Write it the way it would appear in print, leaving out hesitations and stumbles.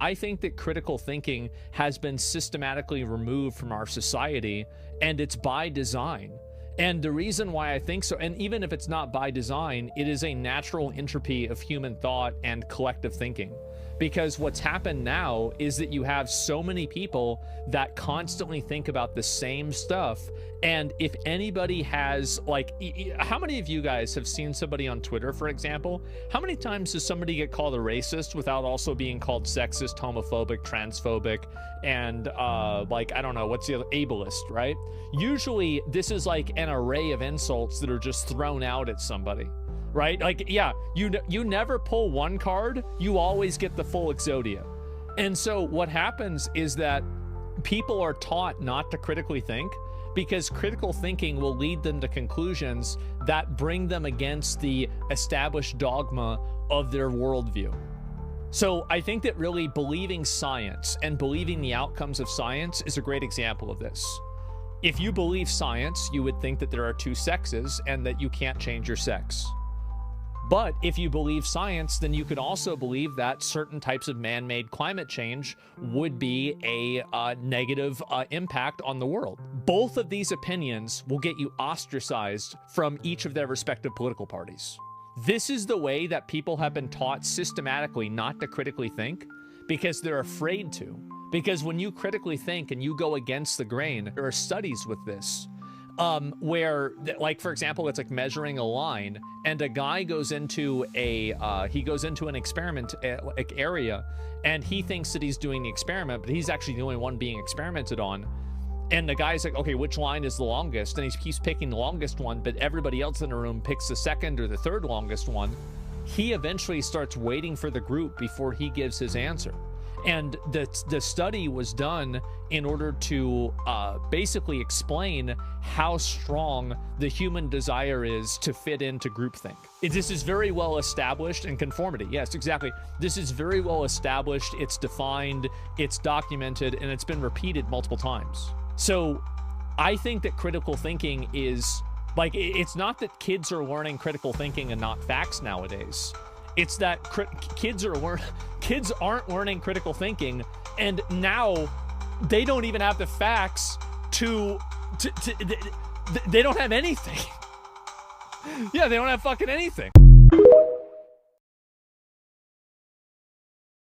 I think that critical thinking has been systematically removed from our society, and it's by design. And the reason why I think so, and even if it's not by design, it is a natural entropy of human thought and collective thinking. Because what's happened now is that you have so many people that constantly think about the same stuff. And if anybody has, like, how many of you guys have seen somebody on Twitter, for example? How many times does somebody get called a racist without also being called sexist, homophobic, transphobic, and like, I don't know, what's the other, ableist, right? Usually this is like an array of insults that are just thrown out at somebody. Right? Like, yeah, you never pull one card, you always get the full Exodia. And so what happens is that people are taught not to critically think, because critical thinking will lead them to conclusions that bring them against the established dogma of their worldview. So I think that really believing science and believing the outcomes of science is a great example of this. If you believe science, you would think that there are two sexes and that you can't change your sex. But if you believe science, then you could also believe that certain types of man-made climate change would be a negative impact on the world. Both of these opinions will get you ostracized from each of their respective political parties. This is the way that people have been taught systematically not to critically think, because they're afraid to. Because when you critically think and you go against the grain, there are studies with this. Where, like, for example, it's like measuring a line, and a guy goes into an experiment like area, and he thinks that he's doing the experiment, but he's actually the only one being experimented on. And the guy's like, okay, which line is the longest? And he's picking the longest one, but everybody else in the room picks the second or the third longest one. He eventually starts waiting for the group before he gives his answer. And the study was done in order to basically explain how strong the human desire is to fit into groupthink. This is very well established in conformity. Yes, exactly. This is very well established. It's defined, it's documented, and it's been repeated multiple times. So I think that critical thinking is, like, it's not that kids are learning critical thinking and not facts nowadays. It's that kids aren't learning critical thinking, and now they don't even have the facts they don't have anything. Yeah, they don't have fucking anything.